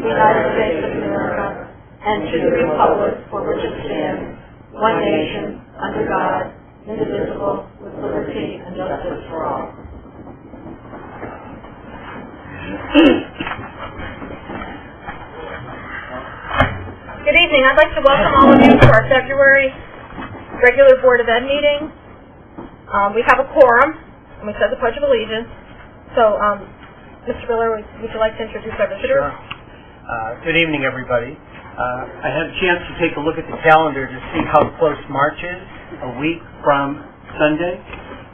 the United States of America, and to the republic for which it stands, one nation, under God, indivisible, with liberty and justice for all. Good evening. I'd like to welcome all of you to our February regular Board of Ed meeting. We have a quorum, and we said the Pledge of Allegiance. So, Mr. Miller, would you like to introduce our visitors? Sure. Good evening, everybody. I had a chance to take a look at the calendar to see how close March is, a week from Sunday.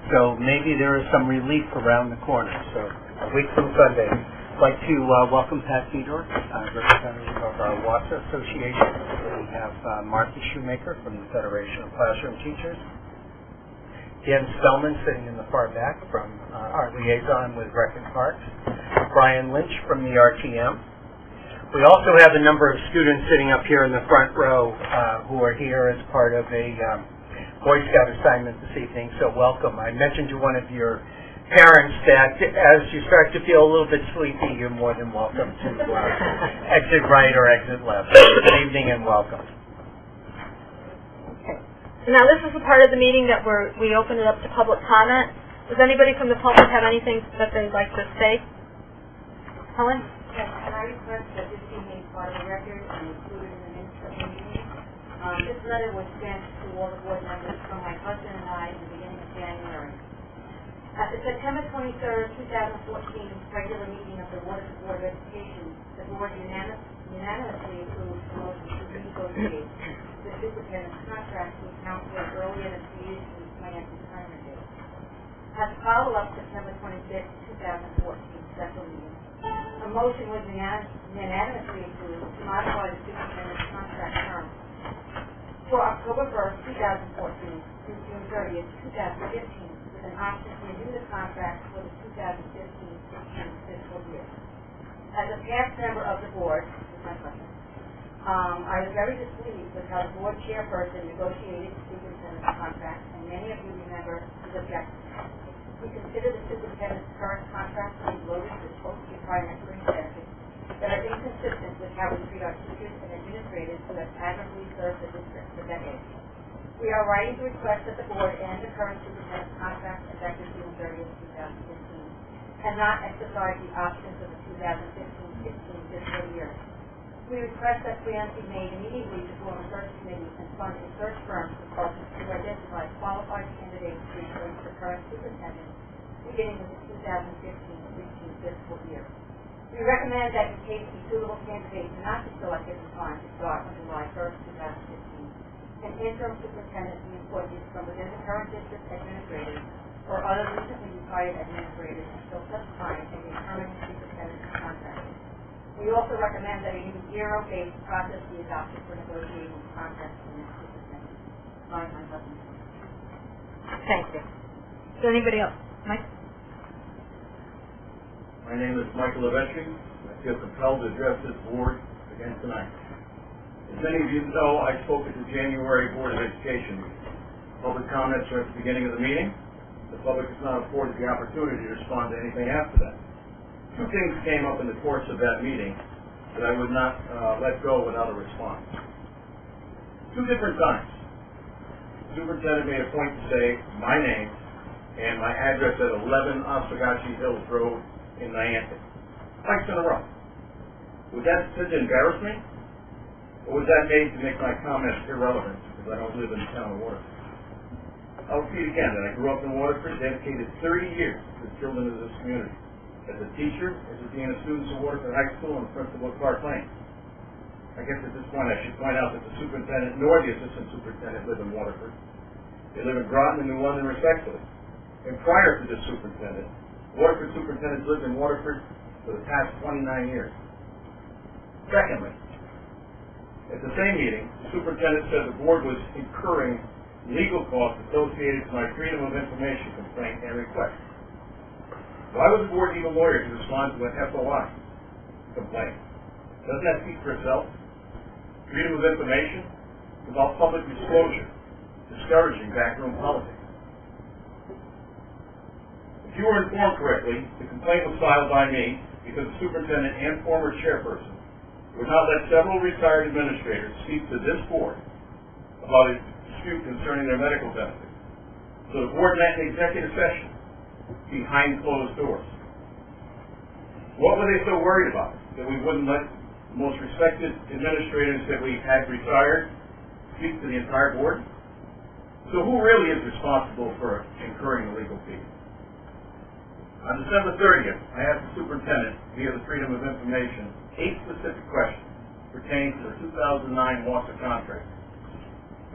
So maybe there is some relief around the corner. So a week from Sunday. I'd like to welcome Pat Fedor, representative of our WASA Association. We have Martha Shoemaker from the Federation of Classroom Teachers. Dan Spellman sitting in the far back from our liaison with Rec and Parks. Brian Lynch from the RTM. We also have a number of students sitting up here in the front row who are here as part of a Boy Scout assignment this evening, so welcome. I mentioned to one of your parents that as you start to feel a little bit sleepy, you're more than welcome to exit right or exit left. Good evening and welcome. Now, this is the part of the meeting that we open it up to public comment. Does anybody from the public have anything that they'd like to say? Helen? Yes, and I request that this be made part of the record and included in the minutes of the meeting. This letter was sent to all the board members from my husband and I in the beginning of January. At the September 23rd, 2014 regular meeting of the Board of Education, the board unanimously approved the motion to renegotiate the superintendent's contract with council earlier than previously planned retirement date. As a follow-up September 26th, 2014 special meeting, a motion was unanimously approved to modify the superintendent's contract term for October 1st, 2014 through June 30th, 2015, with an option to renew the contract for the 2015-16 fiscal year. As a past member of the board, this is my question, I was very displeased with how the board chairperson negotiated the superintendent's contract, and many of you remember his objections. We consider the superintendent's current contract to be loaded with post-retirement fringe benefits that are inconsistent with how we treat our teachers and administrators who have admirably served the district for decades. We are writing to request that the board end the current superintendent's contract effective June 30th, 2015, and not exercise the options of the 2015-16 fiscal year. We request that plans be made immediately to form a search committee and fund a search firm consultant to identify qualified candidates to replace the current superintendent beginning with the 2015-16 fiscal year. We recommend that in case the suitable candidates are not be selected in time to start on July 1st, 2015, an interim superintendent be appointed from within the current district administrators or other recently retired administrators until such time as a permanent superintendent is contacted. We also recommend that a new zero-based process be adopted for negotiating contracts for the next superintendent. My husband. Thank you. Is there anybody else? Mike? My name is Michael Levesky. I feel compelled to address this board again tonight. As many of you know, I spoke at the January Board of Education meeting. Public comments are at the beginning of the meeting. The public is not afforded the opportunity to respond to anything after that. Two things came up in the course of that meeting that I would not let go without a response. Two different times. The superintendent made a point to say my name and my address at 11 Oswegatchie Hills Road in Niantic. Twice in a row. Was that said to embarrass me? Or was that made to make my comments irrelevant because I don't live in the town of Waterford? I'll repeat again that I grew up in Waterford, dedicated 30 years to the children of this community. As a teacher, as a dean of students at Waterford High School, and principal of Clark Lane. I guess at this point I should point out that the superintendent nor the assistant superintendent live in Waterford. They live in Groton and New London respectively. And prior to this superintendent, Waterford superintendents lived in Waterford for the past 29 years. Secondly, at the same meeting, the superintendent said the board was incurring legal costs associated with my Freedom of Information complaint and request. Why would the board need a lawyer to respond to an FOI complaint? Doesn't that speak for itself? Freedom of information is about public disclosure, discouraging backroom politics. If you were informed correctly, the complaint was filed by me because the superintendent and former chairperson would not let several retired administrators speak to this board about a dispute concerning their medical benefits. So the board met in executive session behind closed doors. What were they so worried about? That we wouldn't let the most respected administrators that we had retired speak to the entire board? So who really is responsible for incurring the legal fees? On December 30th, I asked the superintendent, via the Freedom of Information, 8 specific questions pertaining to the 2009 WASA contract.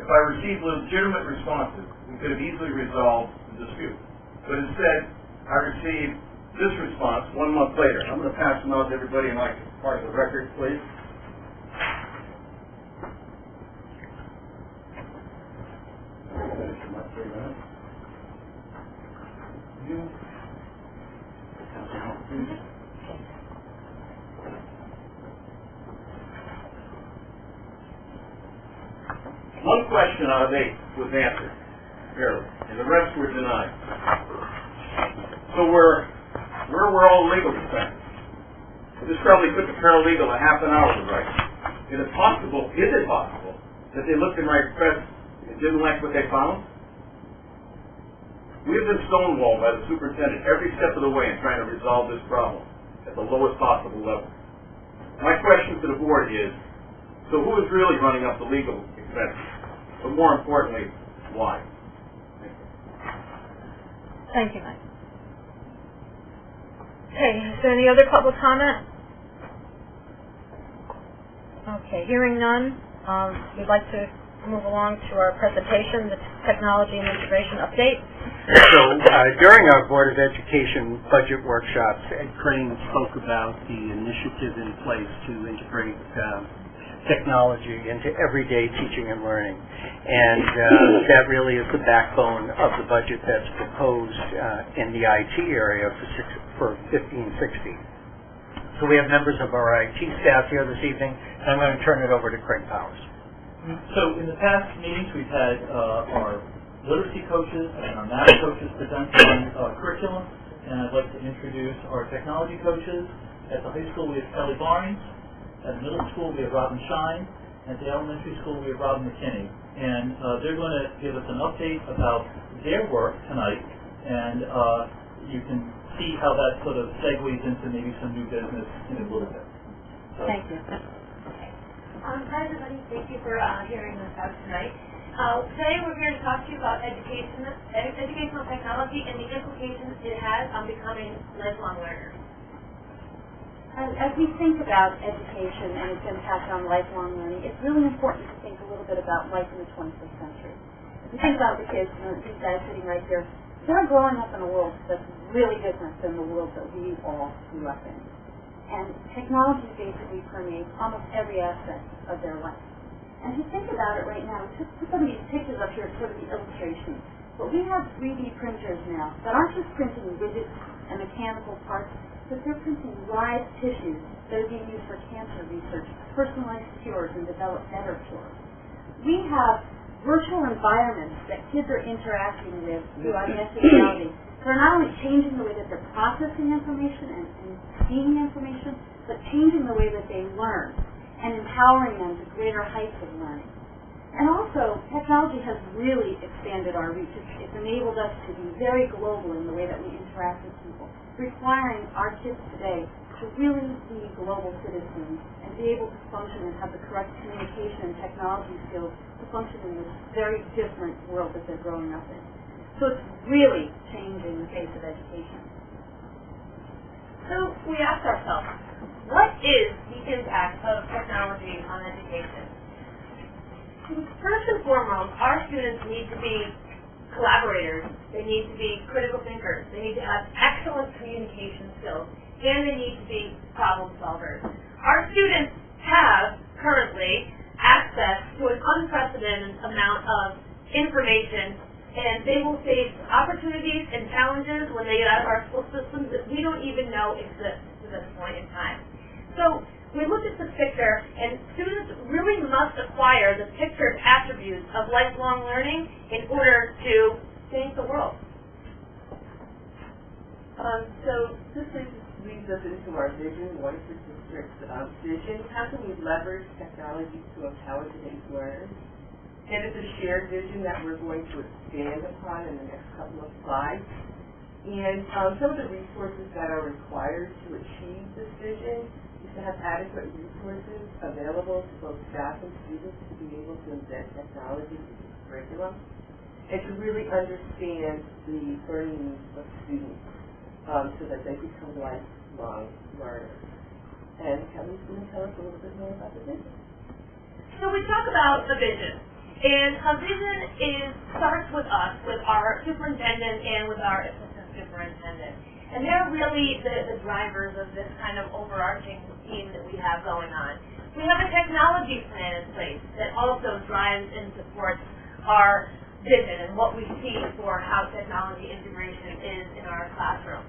If I received legitimate responses, we could have easily resolved the dispute. But instead, I received this response 1 month later. I'm going to pass them out to everybody and like part of the record, please. Finish my 3 minutes. One question out of 8 was answered, fairly, and the rest were denied. So where were all the legal defenses? This probably took a paralegal a half an hour to write. Is it possible that they looked in my request and didn't like what they found? We have been stonewalled by the superintendent every step of the way in trying to resolve this problem at the lowest possible level. My question to the board is, so who is really running up the legal expenses? But more importantly, why? Thank you, Mike. Okay, is there any other public comment? Okay, hearing none, we'd like to move along to our presentation, the technology and integration update. So during our Board of Education budget workshops, Ed Crane spoke about the initiative in place to integrate technology into everyday teaching and learning. And that really is the backbone of the budget that's proposed in the IT area for 15-16. So we have members of our IT staff here this evening, and I'm going to turn it over to Craig Powers. So in the past meetings, we've had our literacy coaches and our math coaches present on curriculum, and I'd like to introduce our technology coaches. At the high school, we have Kelly Barnes. At the middle school, we have Robin Shine. At the elementary school, we have Robin McKinney. And they're going to give us an update about their work tonight, and you can see how that sort of segues into maybe some new business in a little bit. So, Thank you. Hi, everybody. Thank you for hearing us out tonight. Today we're here to talk to you about educational technology and the implications it has on becoming lifelong learners. As we think about education and its impact on lifelong learning, it's really important to think a little bit about life in the 21st century. If you think about the kids, these guys sitting right here, they're growing up in a world that's really different than the world that we all grew up in. And technology basically permeates almost every aspect of their life. And if you think about it right now, we put some of these pictures up here for the illustration. But we have 3D printers now that aren't just printing widgets and mechanical parts, but they're printing live tissues that are being used for cancer research, personalized cures, and develop better cures. We have virtual environments that kids are interacting with through augmented reality. They're not only changing the way that they're processing information and seeing information, but changing the way that they learn and empowering them to greater heights of learning. And also, technology has really expanded our reach. It's enabled us to be very global in the way that we interact with people, requiring our kids today to really be global citizens and be able to function and have the correct communication and technology skills to function in this very different world that they're growing up in. So it's really changing the face of education. So we asked ourselves, what is the impact of technology on education? First and foremost, our students need to be collaborators. They need to be critical thinkers. They need to have excellent communication skills, and they need to be problem solvers. Our students have currently access to an unprecedented amount of information, and they will face opportunities and challenges when they get out of our school systems that we don't even know exist to this point in time. So we looked at this picture, and students really must acquire the pictured attributes of lifelong learning in order to change the world. So this is leads us into our vision, Waterford District's vision. How can we leverage technology to empower today's learners? And it's a shared vision that we're going to expand upon in the next couple of slides. And some of the resources that are required to achieve this vision is to have adequate resources available to both staff and students to be able to embed technology into the curriculum, and to really understand the learning needs of students so that they become lifelong learners. And Kelly's going to tell us a little bit more about the vision. So we talk about the vision, and a vision starts with us, with our superintendent and with our assistant superintendent. And they're really the drivers of this kind of overarching theme that we have going on. We have a technology plan in place that also drives and supports our vision and what we see for how technology integration is in our classroom.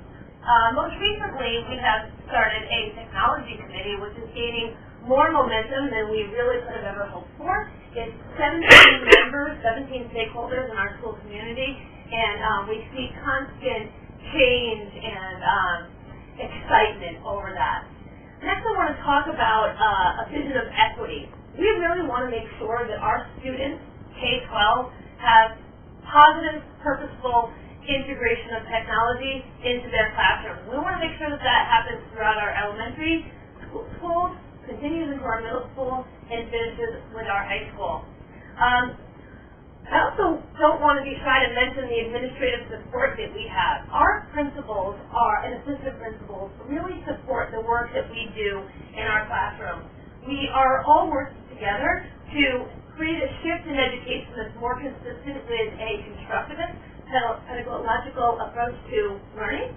Most recently, we have started a technology committee, which is gaining more momentum than we really could have ever hoped for. It's 17 members, 17 stakeholders in our school community, and we see constant change and excitement over that. Next, I want to talk about a vision of equity. We really want to make sure that our students, K-12, have positive, purposeful integration of technology into their classrooms. We want to make sure that that happens throughout our elementary schools, continues into our middle school, and finishes with our high school. I also don't want to be shy to mention the administrative support that we have. Our principals and assistant principals really support the work that we do in our classrooms. We are all working together to create a shift in education that's more consistent with a constructivist, pedagogical approach to learning.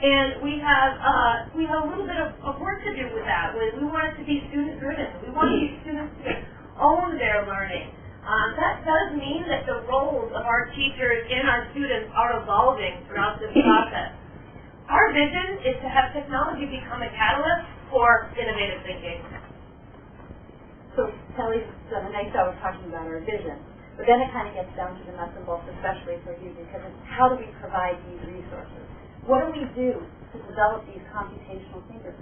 And we have a little bit of work to do with that. We want it to be student-driven. We want these students to own their learning. That does mean that the roles of our teachers and our students are evolving throughout this process. Our vision is to have technology become a catalyst for innovative thinking. So Kelly's done a nice job of talking about our vision, but then it kind of gets down to the nuts and bolts, especially for you, because it's how do we provide these resources? What do we do to develop these computational thinkers?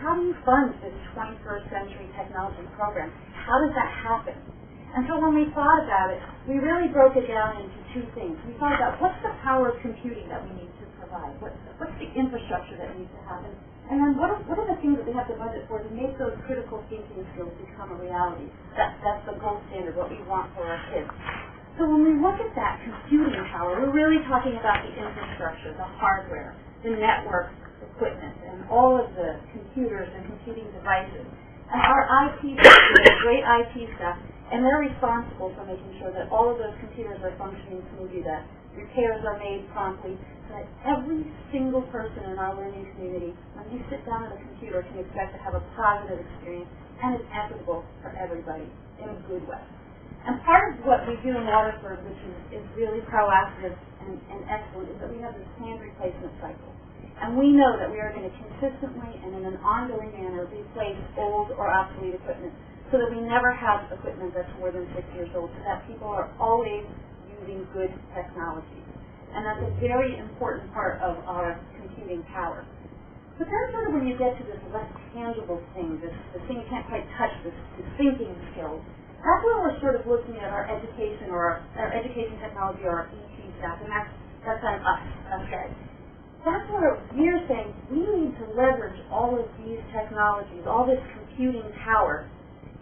How do you fund this 21st century technology program? How does that happen? And so when we thought about it, we really broke it down into two things. We thought about what's the power of computing that we need to provide? What's the infrastructure that needs to happen? And then what are the things that we have to budget for to make those critical thinking skills become a reality? That's the gold standard, what we want for our kids. So when we look at that computing power, we're really talking about the infrastructure, the hardware, the network equipment, and all of the computers and computing devices. And our IT staff, we have great IT staff, and they're responsible for making sure that all of those computers are functioning smoothly, that repairs are made promptly, so that every single person in our learning community, when you sit down at a computer, can expect to have a positive experience, and it's equitable for everybody in a good way. And part of what we do in Waterford, which is really proactive and excellent, is that we have this planned replacement cycle. And we know that we are going to consistently and in an ongoing manner replace old or obsolete equipment so that we never have equipment that's more than 6 years old, so that people are always using good technology. And that's a very important part of our computing power. But then sort of when you get to this less tangible thing, this thing you can't quite touch, this thinking skills, that's where we're sort of looking at our education or our education technology or our ET staff, and that's on us, okay? That's where we're saying we need to leverage all of these technologies, all this computing power,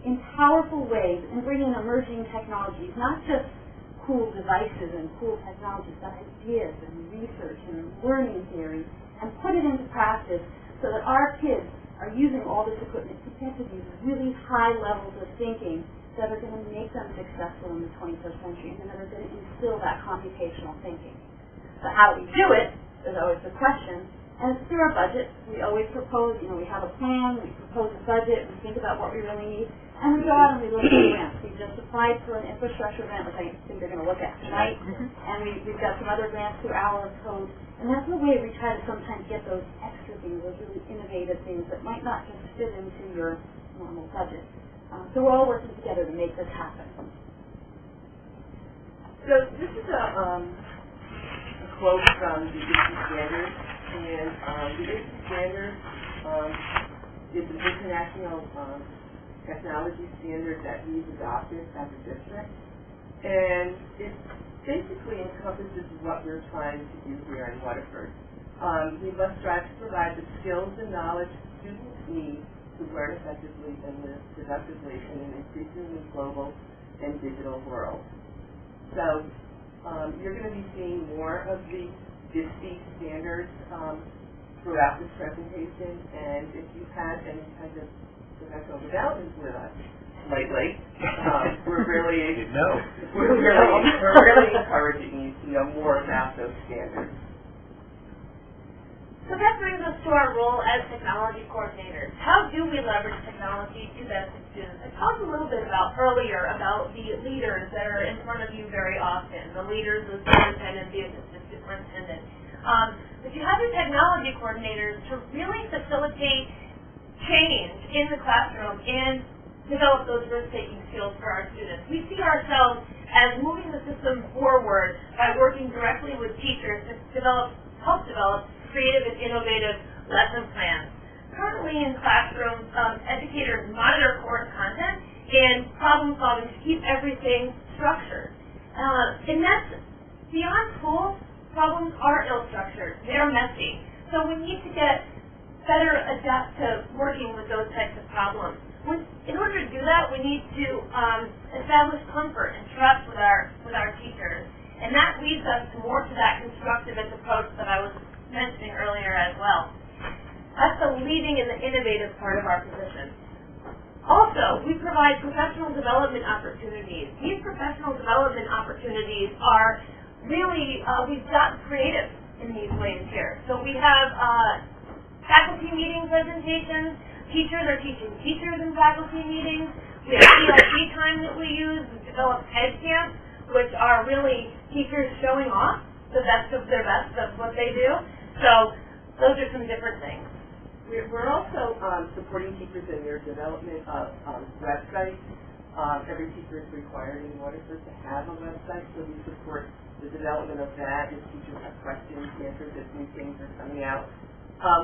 in powerful ways and bring in emerging technologies, not just cool devices and cool technologies, but ideas and research and learning theory, and put it into practice so that our kids are using all this equipment to get to these really high levels of thinking that are going to make them successful in the 21st century and that are going to instill that computational thinking. So how do we do it? There's always the question. And it's through our budget. We always propose, we have a plan, we propose a budget, we think about what we really need, and we go out and we look at grants. We just applied for an infrastructure grant, which I think you're going to look at tonight, and we've got some other grants through our code, and that's the way we try to sometimes get those extra things, those really innovative things that might not just fit into your normal budget. So we're all working together to make this happen. So this is a quote from the ISTE standards, and the ISTE standards It's an international technology standard that we've adopted as a district, and it basically encompasses what we're trying to do here in Waterford. We must strive to provide the skills and knowledge students need to learn effectively and live productively in an increasingly global and digital world. So you're going to be seeing more of the DISTI standards throughout this presentation, and if you've had any kind of professional development with us lately, we're really encouraging you to know more about those standards. So that brings us to our role as technology coordinators. How do we leverage technology to benefit students? I talked a little bit earlier about the leaders that are in front of you very often, the leaders, the superintendent, the assistant superintendent. But you have your technology coordinators to really facilitate change in the classroom and develop those risk-taking skills for our students. We see ourselves as moving the system forward by working directly with teachers to help develop creative and innovative lesson plans. Currently in classrooms, educators monitor course content and problem solving to keep everything structured. And that's beyond school. Problems are ill-structured. They're messy. So we need to get better adapt to working with those types of problems. In order to do that, we need to establish comfort and trust with our teachers. And that leads us more to that constructivist approach that I was mentioning earlier as well. That's the leading and the innovative part of our position. Also, we provide professional development opportunities. These professional development opportunities are really, we've gotten creative in these ways here. So we have faculty meeting presentations. Teachers are teaching teachers in faculty meetings. We have ELT time that we use. We've developed head camps, which are really teachers showing off the best of their best of what they do. So those are some different things. We're also supporting teachers in their development of websites. Every teacher is required in Waterford to have a website, so we support the development of that. If teachers have questions, answers as new things are coming out.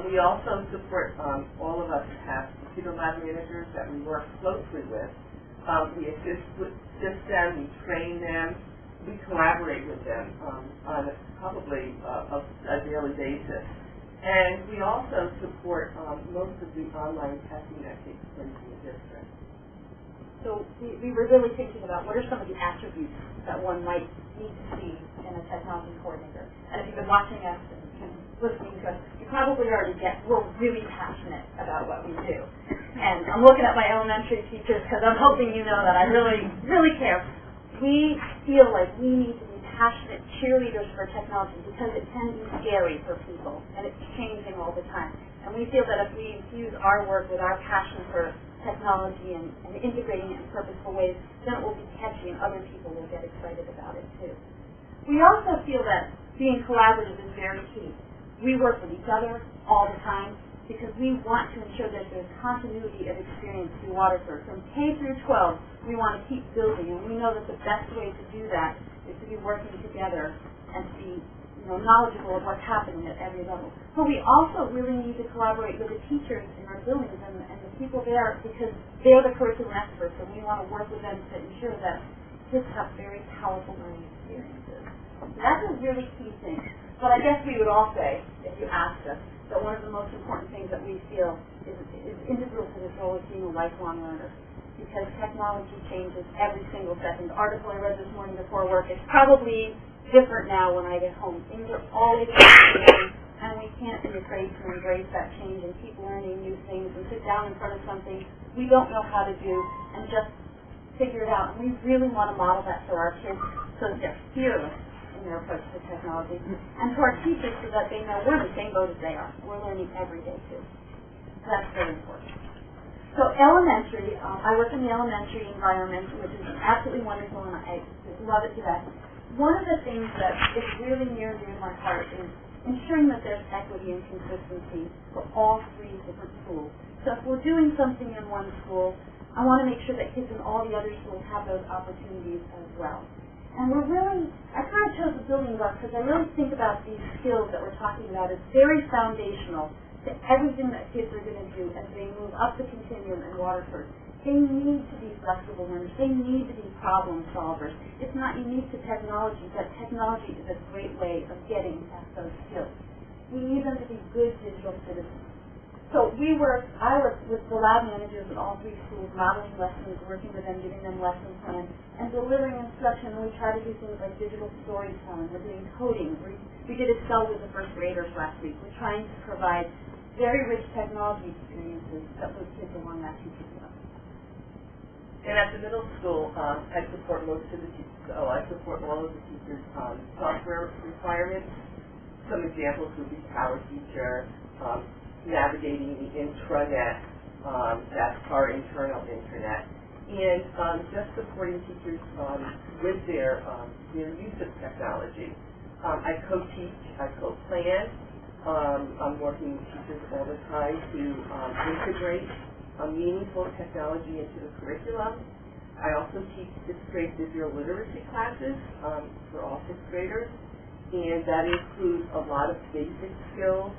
We also support, all of us have computer lab managers that we work closely with. We assist them, we train them, we collaborate with them on probably a daily basis. And we also support most of the online testing that takes place in the district. So we were really thinking about what are some of the attributes that one might need to see in a technology coordinator. And if you've been watching us and listening to us, you probably already get we're really passionate about what we do. And I'm looking at my elementary teachers because I'm hoping you know that I really, really care. We feel like we need to be passionate cheerleaders for technology because it can be scary for people and it's changing all the time. And we feel that if we infuse our work with our passion for technology and integrating it in purposeful ways, then it will be catchy and other people will get excited about it too. We also feel that being collaborative is very key. We work with each other all the time because we want to ensure that there's continuity of experience through Waterford. From K through 12, we want to keep building, and we know that the best way to do that is to be working together and to be knowledgeable of what's happening at every level. But we also really need to collaborate with the teachers in our buildings and the people there because they're the curriculum experts, and we want to work with them to ensure that kids have very powerful learning experiences. So that's a really key thing. But I guess we would all say, if you asked us, that one of the most important things that we feel is integral to this role is being a lifelong learner. Because technology changes every single second. The article I read this morning before work, it's probably different now when I get home. Things are always changing, and we can't be afraid to embrace that change and keep learning new things and sit down in front of something we don't know how to do and just figure it out. And we really want to model that for our kids so that they're fearless in their approach to technology, and to our teachers so that they know we're in the same boat as they are. We're learning every day too. So that's very important. So elementary, I work in the elementary environment, which is absolutely wonderful, and I love it to death. One of the things that is really near and dear to my heart is ensuring that there's equity and consistency for all three different schools. So if we're doing something in one school, I want to make sure that kids in all the other schools have those opportunities as well. And I kind of chose the building block because I really think about these skills that we're talking about as very foundational to everything that kids are going to do as they move up the continuum in Waterford. They need to be flexible learners. They need to be problem solvers. It's not unique to technology, but technology is a great way of getting at those skills. We need them to be good digital citizens. So I worked with the lab managers at all 3 schools, modeling lessons, working with them, giving them lesson plans, and delivering instruction. And we try to do things like digital storytelling. We're doing coding. We did Excel with the first graders last week. We're trying to provide very rich technology experiences that move kids along that teaching level. And at the middle school, I support most of the teachers. I support all of the teachers' software requirements. Some examples would be PowerTeacher, navigating the intranet, that's our internal intranet, and just supporting teachers with their use of technology. I co-teach, I co-plan. I'm working with teachers all the time to integrate meaningful technology into the curriculum. I also teach 6th grade digital literacy classes for all 6th graders, and that includes a lot of basic skills.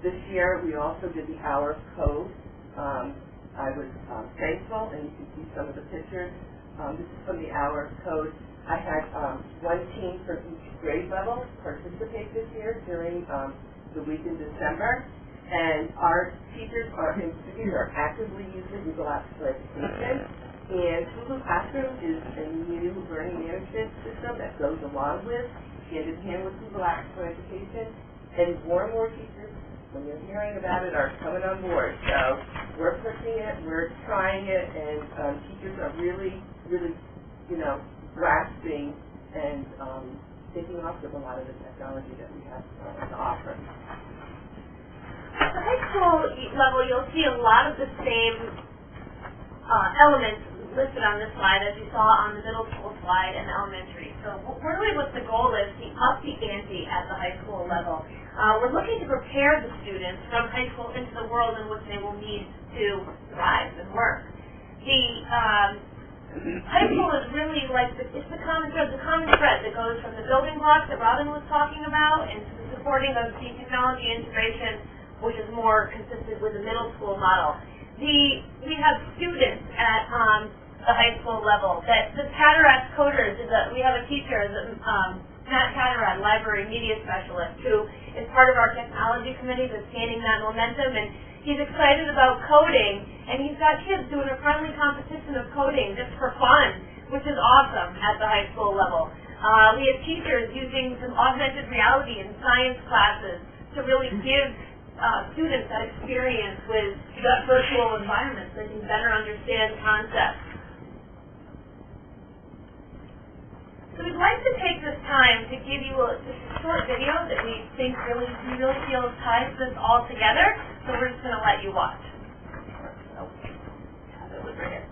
This year, we also did the Hour of Code. I was thankful, and you can see some of the pictures. This is from the Hour of Code. I had one team from each grade level participate this year during the week in December, and our teachers and students are actively using Google Apps for Education. And Google Classroom is a new learning management system that goes along with, hand in hand with Google Apps for Education. And more teachers, when they're hearing about it, are coming on board. So we're pushing it, we're trying it, and teachers are really, grasping and taking off with a lot of the technology that we have to offer. At the high school level, you'll see a lot of the same elements listed on this slide as you saw on the middle school slide and elementary. So really what the goal is to up the ante at the high school level. We're looking to prepare the students from high school into the world in which they will need to thrive and work. The high school is really like, it's the common thread that goes from the building blocks that Robin was talking about and to the supporting of the technology integration, which is more consistent with the middle school model. We have students at the high school level that the Cataract Coders we have a teacher, Matt Cataract, library media specialist, who is part of our technology committee that's gaining that momentum, and he's excited about coding, and he's got kids doing a friendly competition of coding just for fun, which is awesome at the high school level. We have teachers using some augmented reality in science classes to really give students that experience with that virtual environment so they can better understand concepts. So we'd like to take this time to give you just a short video that we think we really feel ties this all together, so we're just going to let you watch. So, have it with right here.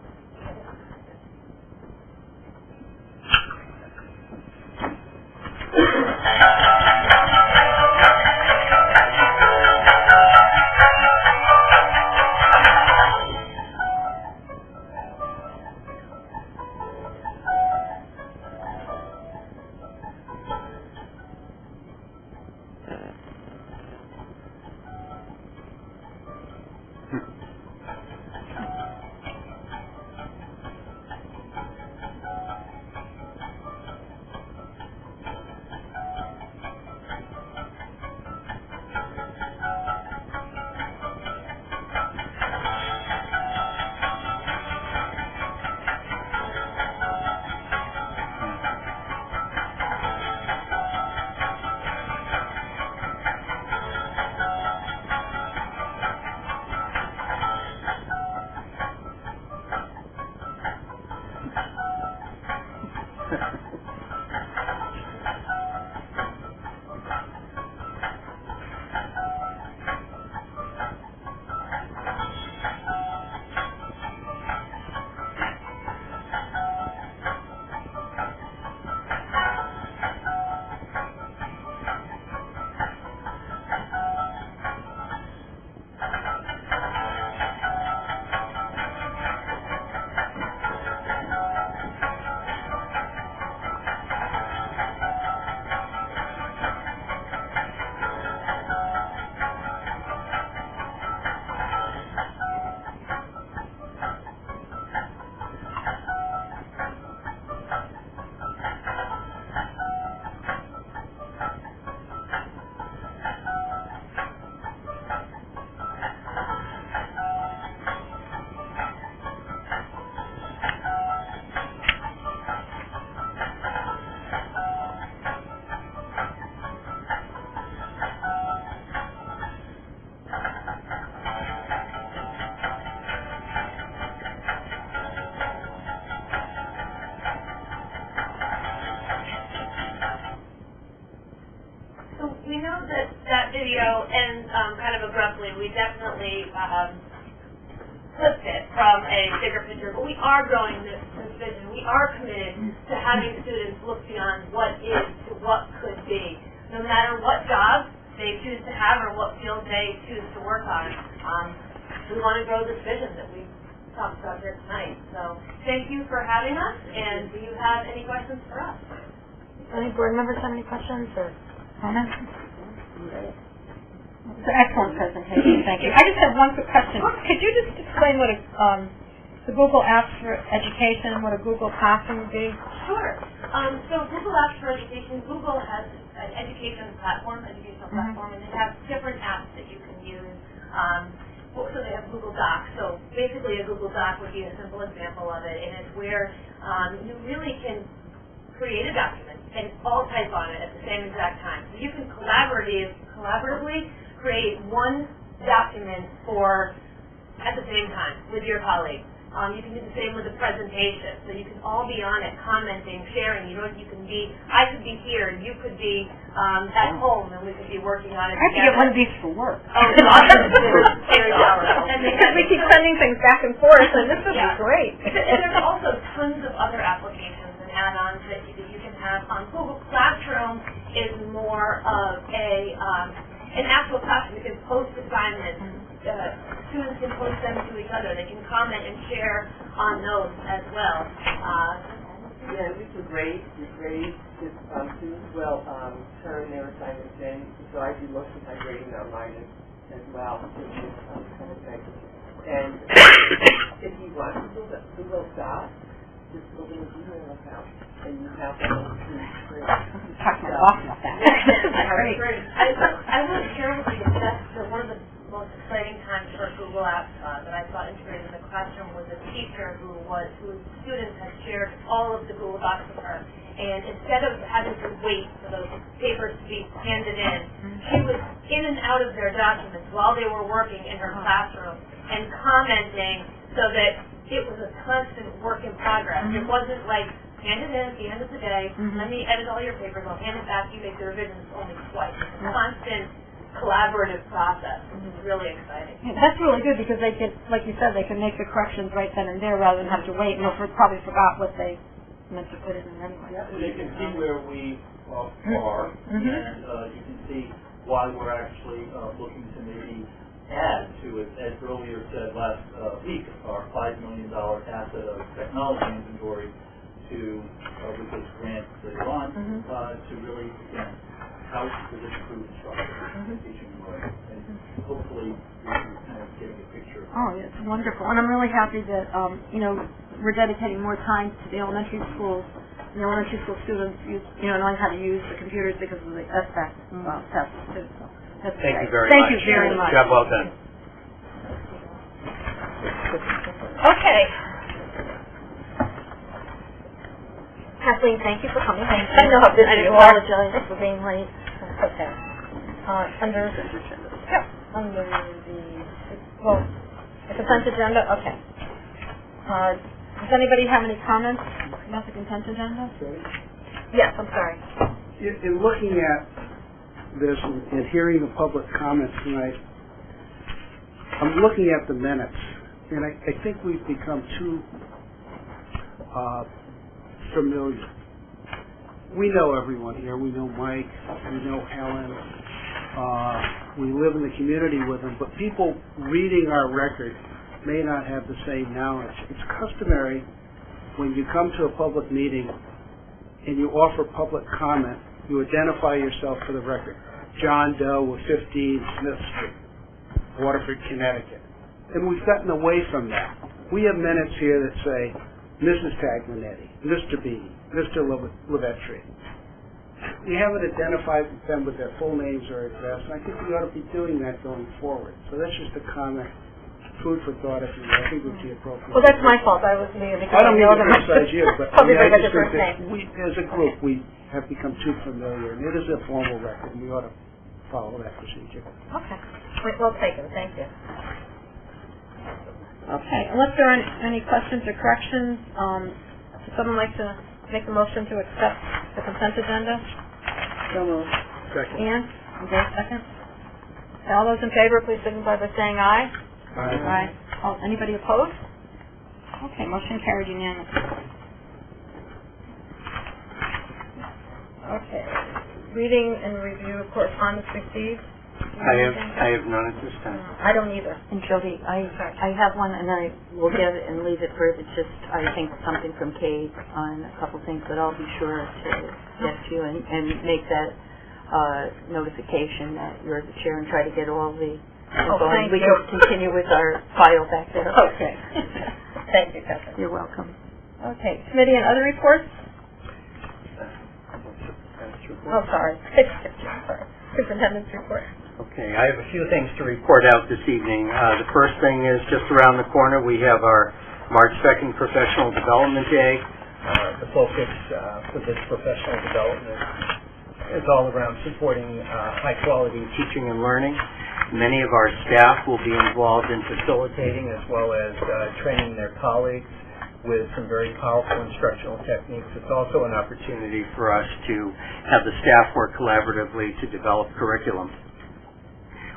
video, and kind of abruptly, we definitely flipped it from a bigger picture. But we are growing this vision. We are committed to having students look beyond what is to what could be. No matter what job they choose to have or what field they choose to work on, we want to grow this vision that we talked about here tonight. So thank you for having us, and do you have any questions for us? Any board members have any questions or comments? It's an excellent presentation, thank you. I just have one quick question. Could you just explain what the Google Apps for Education, what a Google Classroom would be? Sure. So Google Apps for Education, Google has an educational platform, and they have different apps that you can use. So they have Google Docs. So basically a Google Doc would be a simple example of it, and it's where you really can create a document and all type on it at the same exact time. So you can collaboratively create one document at the same time with your colleagues. You can do the same with a presentation. So you can all be on it, commenting, sharing. You know, you can be, I could be here, and you could be at home, and we could be working on it I have to get one of these for work. Oh, it's awesome. It's very powerful. And Because we keep sending things back and forth, and this would be great. And there's also tons of other applications and add-ons that you can have. Google Classroom is more of an actual classroom. You can post assignments. Students can post them to each other. They can comment and share on those as well. Yeah, which is great. It's great. Students will turn their assignments in. So I do most of my grading online as well, which is kind of nice. And if you want to build a Google Doc, just build an email account, and you have to Talk to your boss about that. I want to share with you that one of the most exciting times for Google Apps that I saw integrated in the classroom was a teacher whose students had shared all of the Google Docs with her. And instead of having to wait for those papers to be handed in, she was in and out of their documents while they were working in her classroom and commenting so that it was a constant work in progress. It wasn't like, hand it in at the end of the day, let me edit all your papers, I'll hand it back, you make the revisions only twice. It's a constant collaborative process. It's really exciting. Yeah, that's really good because they can, like you said, they can make the corrections right then and there rather than have to wait and they'll probably forgot what they meant to put in there anyway. They can see where we are, and you can see why we're actually looking to maybe add to it. As earlier said last week, our $5 million asset of technology inventory to, with this grant later on, to really, again, house the improve instruction, teaching and learning. And hopefully you're kind of getting a picture. Oh, it's wonderful. And I'm really happy that, we're dedicating more time to the elementary schools. The elementary school students knowing how to use the computers because of the SBAC tests, too. So that's Thank great. you very Thank much. you very much. Job well done. Okay. Kathleen, thank you for coming. I know how busy you are. I apologize for being late. Okay. Under the consent agenda? Okay. Does anybody have any comments about the consent agenda? Yes, I'm sorry. In looking at this and hearing the public comments tonight, I'm looking at the minutes, and I think we've become too familiar. We know everyone here. We know Mike. We know Helen. We live in the community with them, but people reading our record may not have the same knowledge. It's customary when you come to a public meeting and you offer public comment, you identify yourself for the record. John Doe with 15 Smith Street, Waterford, Connecticut. And we've gotten away from that. We have minutes here that say Mrs. Taglinetti, Mr. Beatty, Mr. Levetri. We haven't identified them with their full names or address, and I think we ought to be doing that going forward. So that's just a comment. Food for thought, if you will. I think would be appropriate. Well, that's my fault. I was me because I don't mean to them. criticize you, but Probably I because just of think first that name. as a group, we have become too familiar, and it is a formal record, and we ought to follow that procedure. Okay. Well taken. Thank you. Okay. Unless there are any questions or corrections, would someone like to make a motion to accept the consent agenda? So moved. Second. Ann? Okay, second. All those in favor, please signify by saying aye. Aye. Oh, anybody opposed? Okay, motion carried unanimously. Okay. Reading and review of correspondence received. I have none at this time. I don't either. And Jody, I have one, and I will get it and leave it for, it's just, I think, something from Kate on a couple things, but I'll be sure to get to you and make that notification that you're the chair and try to get all the info. Thank We you. can continue with our file back there. Okay. Thank you, Catherine. You're welcome. Okay, committee and other reports? Oh, sorry. Sorry. Superintendent's report. Okay, I have a few things to report out this evening. The first thing is just around the corner, we have our March 2nd Professional Development Day. The focus for this professional development is all around supporting high-quality teaching and learning. Many of our staff will be involved in facilitating as well as training their colleagues with some very powerful instructional techniques. It's also an opportunity for us to have the staff work collaboratively to develop curriculum.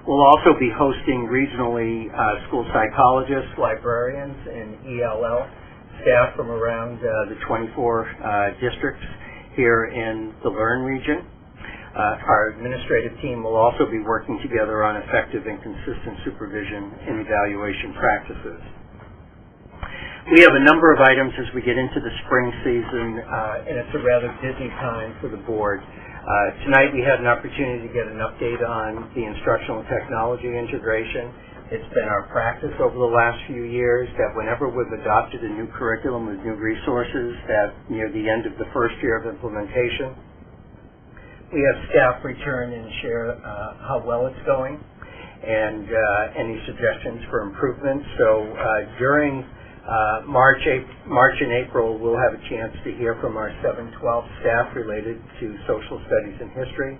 We'll also be hosting regionally school psychologists, librarians, and ELL staff from around the 24 districts here in the Learn region. Our administrative team will also be working together on effective and consistent supervision and evaluation practices. We have a number of items as we get into the spring season, and it's a rather busy time for the board. Tonight we had an opportunity to get an update on the instructional technology integration. It's been our practice over the last few years that whenever we've adopted a new curriculum with new resources, that near the end of the first year of implementation, we have staff return and share how well it's going and any suggestions for improvement. So during March and April, we'll have a chance to hear from our 7-12 staff related to social studies and history,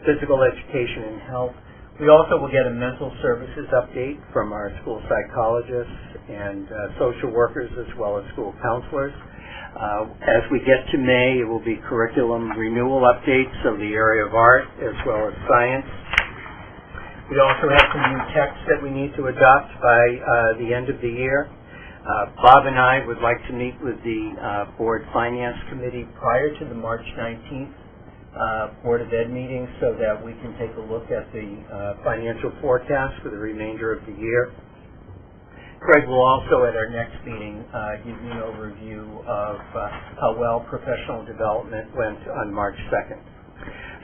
physical education and health. We also will get a mental services update from our school psychologists and social workers as well as school counselors. As we get to May, it will be curriculum renewal updates of the area of art as well as science. We also have some new texts that we need to adopt by the end of the year. Bob and I would like to meet with the Board Finance Committee prior to the March 19th Board of Ed meeting so that we can take a look at the financial forecast for the remainder of the year. Craig will also, at our next meeting, give you an overview of how well professional development went on March 2nd.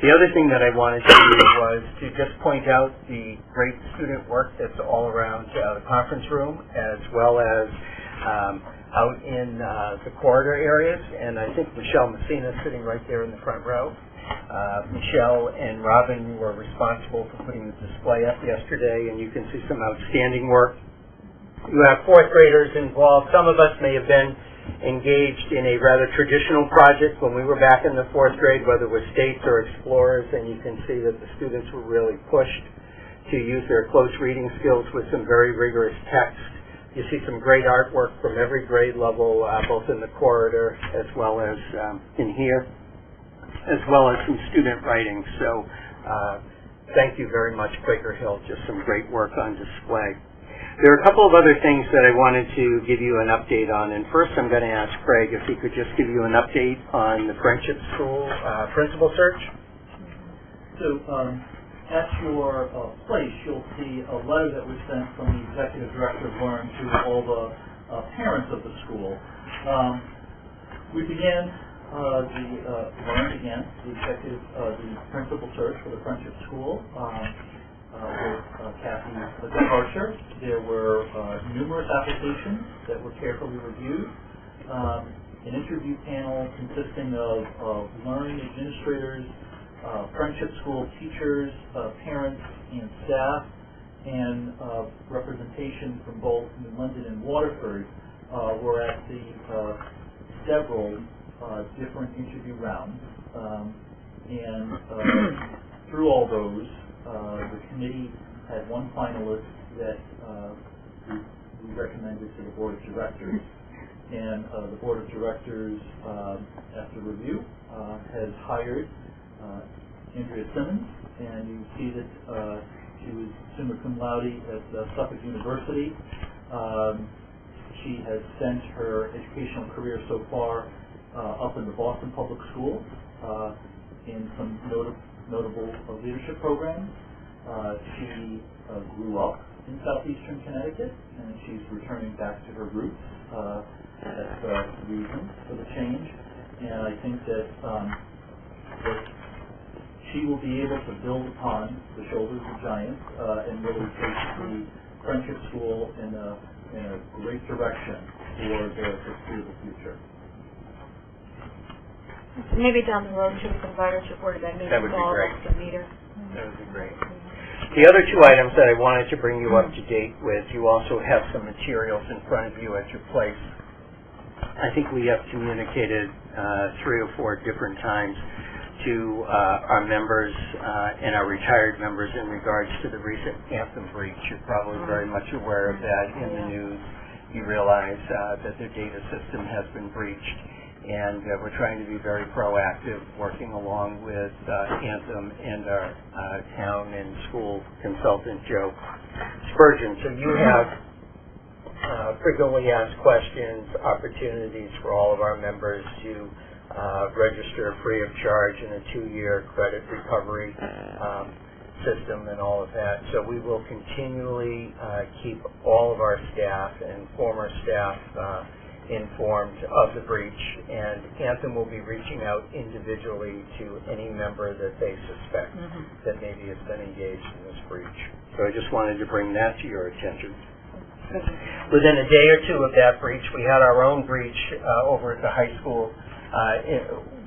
The other thing that I wanted to do was to just point out the great student work that's all around the conference room as well as out in the corridor areas. And I think Michelle Messina is sitting right there in the front row. Michelle and Robin were responsible for putting the display up yesterday, and you can see some outstanding work. You have fourth graders involved. Some of us may have been engaged in a rather traditional project when we were back in the fourth grade, whether it was States or Explorers, and you can see that the students were really pushed to use their close reading skills with some very rigorous text. You see some great artwork from every grade level, both in the corridor as well as in here, as well as some student writing. So thank you very much, Quaker Hill. Just some great work on display. There are a couple of other things that I wanted to give you an update on, and first I'm going to ask Craig if he could just give you an update on the Friendship School principal search. So at your place, you'll see a letter that was sent from the Executive Director of Learn to all the parents of the school. We began the principal search for the Friendship School. With Kathy Departure. There were numerous applications that were carefully reviewed. An interview panel consisting of learning administrators, Friendship School teachers, parents, and staff, and representation from both New London and Waterford were at the several different interview rounds. And through all those, the committee had one finalist that we recommended to the Board of Directors, and the Board of Directors, after review, has hired Andrea Simmons, and you see that she was summa cum laude at Suffolk University. She has spent her educational career so far up in the Boston Public Schools in some notable leadership programs. She grew up in southeastern Connecticut, and she's returning back to her roots. That's the reason for the change, and I think that she will be able to build upon the shoulders of giants and really take the Friendship School in a great direction for the foreseeable future. Maybe down the road, too, we can invite her to Board of Ed meetings. That would be all of great. us to meet her. That would be great. The other two items that I wanted to bring you up to date with, you also have some materials in front of you at your place. I think we have communicated 3 or 4 different times to our members and our retired members in regards to the recent Anthem breach. You're probably very much aware of that in the news. You realize that their data system has been breached, and we're trying to be very proactive, working along with Anthem and our town and school consultant, Joe Spurgeon. So you have frequently asked questions, opportunities for all of our members to register free of charge in a 2-year credit recovery system and all of that. So we will continually keep all of our staff and former staff informed of the breach, and Anthem will be reaching out individually to any member that they suspect that maybe has been engaged in this breach. So I just wanted to bring that to your attention. Within a day or two of that breach, we had our own breach over at the high school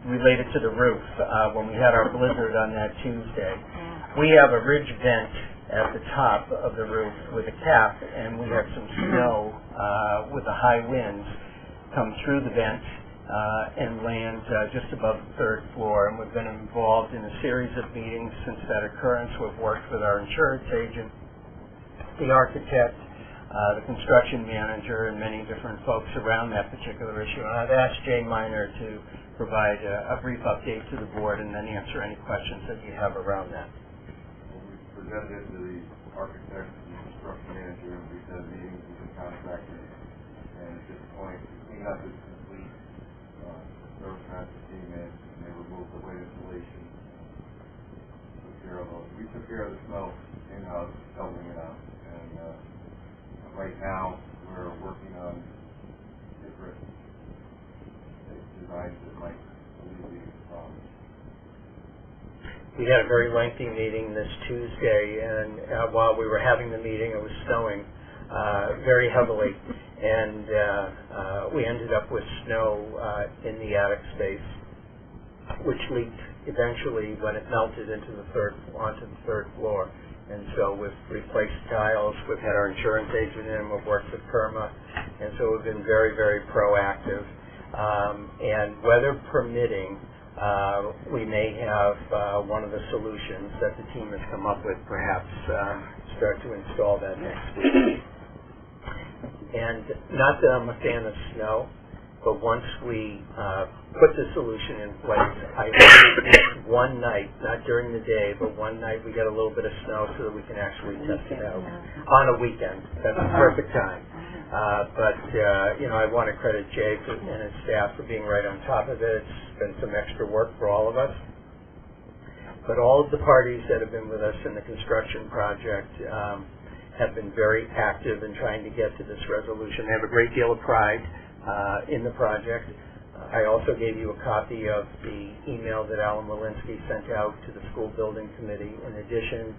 related to the roof when we had our blizzard on that Tuesday. We have a ridge vent at the top of the roof with a cap, and we had some snow with the high winds come through the vent and land just above the 3rd floor. And we've been involved in a series of meetings since that occurrence. We've worked with our insurance agent, the architect, the construction manager, and many different folks around that particular issue. And I've asked Jay Miner to provide a brief update to the board and then answer any questions that you have around that. We presented it to the architect and the construction manager, and we've had meetings with the contractors, and at this point, the cleanup is complete. The service master came in, and they removed the weight insulation, took care of those. We took care of the snow in-house, shoveling it out, and right now, we're working on different designs that might alleviate the problem. We had a very lengthy meeting this Tuesday, and while we were having the meeting, it was snowing very heavily, and we ended up with snow in the attic space, which leaked eventually when it melted onto the 3rd floor. And so we've replaced tiles, we've had our insurance agent in, we've worked with PERMA, and so we've been very, very proactive. And weather permitting, we may have one of the solutions that the team has come up with, perhaps start to install that next week. And not that I'm a fan of snow, but once we put the solution in place, I hope one night, not during the day, but one night we get a little bit of snow so that we can actually test it out on a weekend. That's the perfect time. But I want to credit Jay and his staff for being right on top of it. It's been some extra work for all of us. But all of the parties that have been with us in the construction project have been very active in trying to get to this resolution. They have a great deal of pride in the project. I also gave you a copy of the email that Alan Walensky sent out to the school building committee. In addition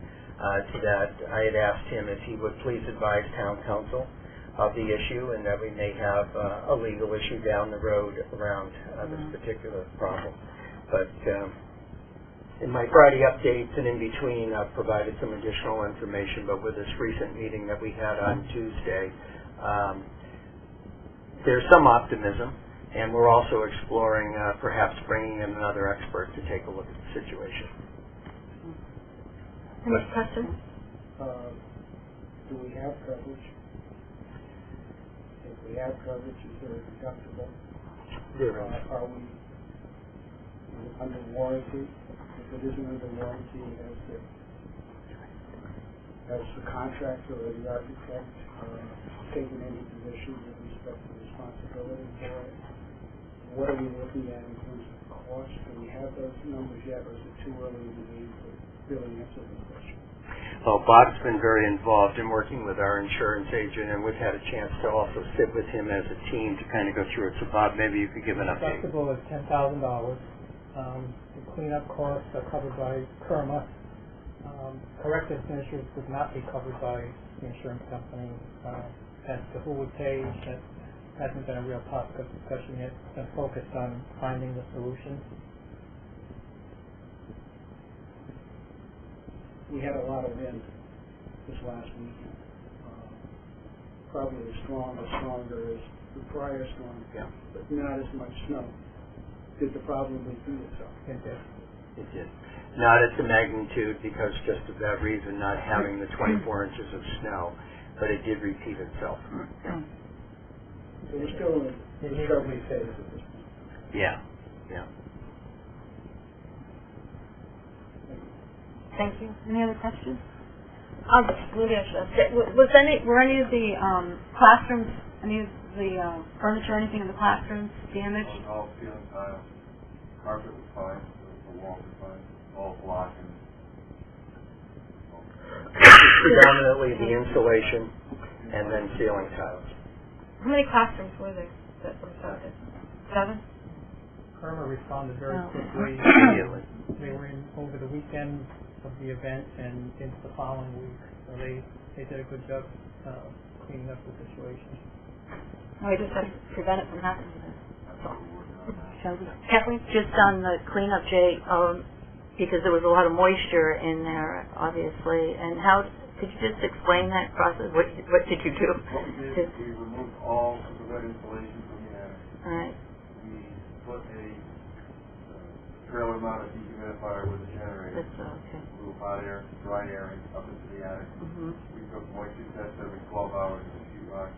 to that, I had asked him if he would please advise town council of the issue and that we may have a legal issue down the road around this particular problem. But in my Friday updates and in between, I've provided some additional information, but with this recent meeting that we had on Tuesday, there's some optimism, and we're also exploring perhaps bringing in another expert to take a look at the situation. Any questions? Do we have coverage? If we have coverage, is there a deductible? There is. Are we under warranty. If it isn't under warranty, has the contractor or the architect taken any position with respect to responsibility for it? What are we looking at in terms of cost? Do we have those numbers yet, or is it too early in the game to really answer the question? Well, Bob's been very involved in working with our insurance agent, and we've had a chance to also sit with him as a team to kind of go through it. So, Bob, maybe you could give an update. Deductible is $10,000. The cleanup costs are covered by KERMA. Corrective measures would not be covered by the insurance company. As to who would pay, that hasn't been a real topic of discussion yet. It's been focused on finding the solution. We had a lot of wind this last weekend. Probably as strong or stronger as the prior storm, but not as much snow. Did the problem repeat itself? It did. It did. Not at the magnitude, because just of that reason, not having the 24 inches of snow, but it did repeat itself. So we're still in the discovery phase at this point. Yeah. Thank you. Any other questions? Were any of the Classrooms, any of the furniture, anything in the classrooms damaged? All ceiling tile. Carpet was fine. The walls were fine. All blocking. Predominantly the insulation and then ceiling tiles. How many classrooms were there that were affected? 7? KERMA responded very quickly. Immediately. They were in over the weekend of the event and into the following week. So they did a good job cleaning up the situation. We just have to prevent it from happening. Can't we just on the cleanup, Jay, because there was a lot of moisture in there, obviously, and how, could you just explain that process? What did you do? What we did, we removed all of the wet insulation from the attic. All right. We put a trailer mounted dehumidifier with a generator. That's okay. Blew hot air, dry air up into the attic. Mm-hmm. We took moisture tests every 12 hours in a few rocks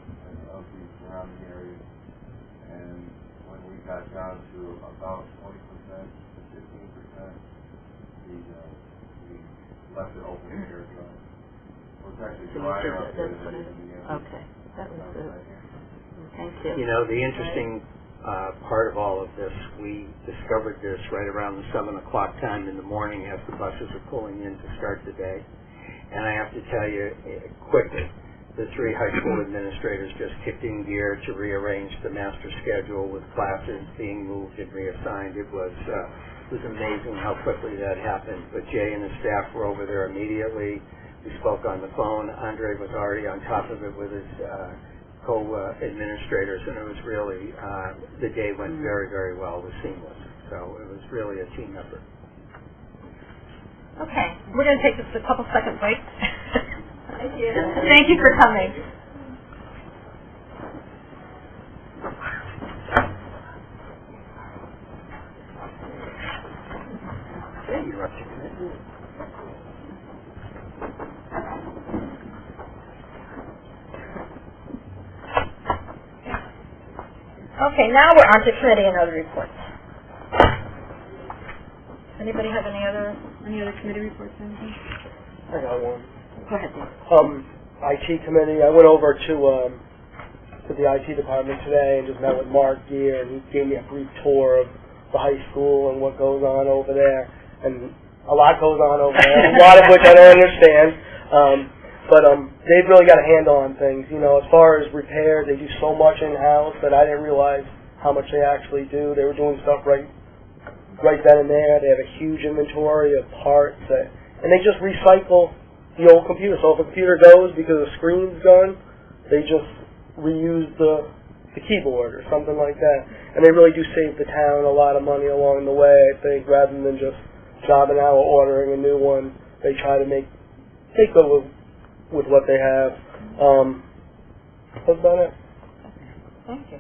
of the surrounding areas. And when we got down to about 20% to 15%, we left it open to air dry. So it's actually So you drier did out that, there that's than what it is in the air. Okay, that was good. Thank you. You know, the interesting part of all of this, we discovered this right around the 7 o'clock time in the morning as the buses are pulling in to start the day. And I have to tell you, quickly, the 3 high school administrators just kicked in gear to rearrange the master schedule with classes being moved and reassigned. It was amazing how quickly that happened. But Jay and his staff were over there immediately. We spoke on the phone. Andre was already on top of it with his co-administrators, and it was really, the day went very, very well. It was seamless. So it was really a team effort. Okay. We're going to take just a couple second break. Thank you. Thank you for coming. You're up to commitment. Okay, now we're on to committee and other reports. Anybody have any other committee reports or anything? I got one. Go ahead, Dave. IT committee. I went over to the IT department today and just met with Mark Gear, and he gave me a brief tour of the high school and what goes on over there. And a lot goes on over there, a lot of which I don't understand. But they've really got a handle on things. You know, as far as repair, they do so much in-house that I didn't realize how much they actually do. They were doing stuff right then and there. They have a huge inventory of parts, and they just recycle the old computer. So if a computer goes because the screen's gone, they just reuse the keyboard or something like that. And they really do save the town a lot of money along the way, I think, rather than just jobbing out or ordering a new one. They try to take go with what they have. That's about it. Thank you.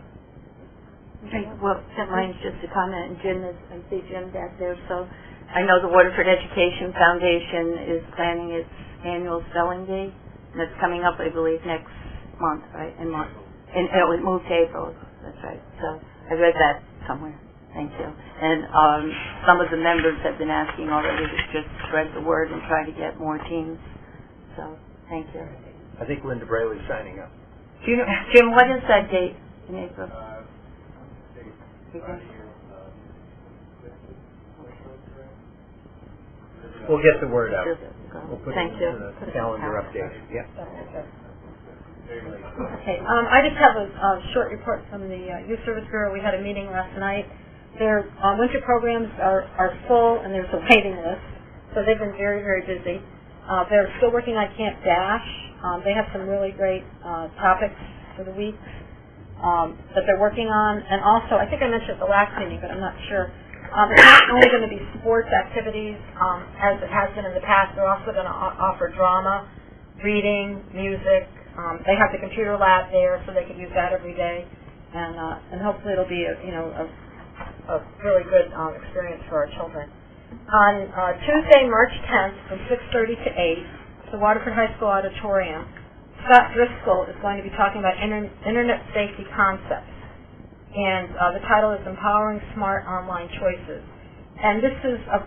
Okay, well, mine's just a comment, and Jim I see Jim back there, so I know the Waterford Education Foundation is planning its annual spelling bee, and that's coming up, I believe, next month, right? In March. And it would move to April, that's right. So I read that somewhere. Thank you. And some of the members have been asking already to just spread the word and try to get more teams. So, thank you. I think Linda Braley's signing up. Jim, what is that date in April? We'll get the word out. We'll put Thank it you. into the calendar update. Yeah. Okay, I just have a short report from the Youth Service Bureau. We had a meeting last night. Their winter programs are full, and there's a waiting list, so they've been very, very busy. They're still working on Camp Dash. They have some really great topics for the week that they're working on, and also, I think I mentioned at the last meeting, but I'm not sure, it's not only going to be sports activities, as it has been in the past. They're also going to offer drama, reading, music. They have the computer lab there, so they can use that every day, and hopefully it'll be a really good experience for our children. On Tuesday, March 10th, from 6:30 to 8, at the Waterford High School auditorium, Scott Driscoll is going to be talking about internet safety concepts, and the title is Empowering Smart Online Choices. And this is a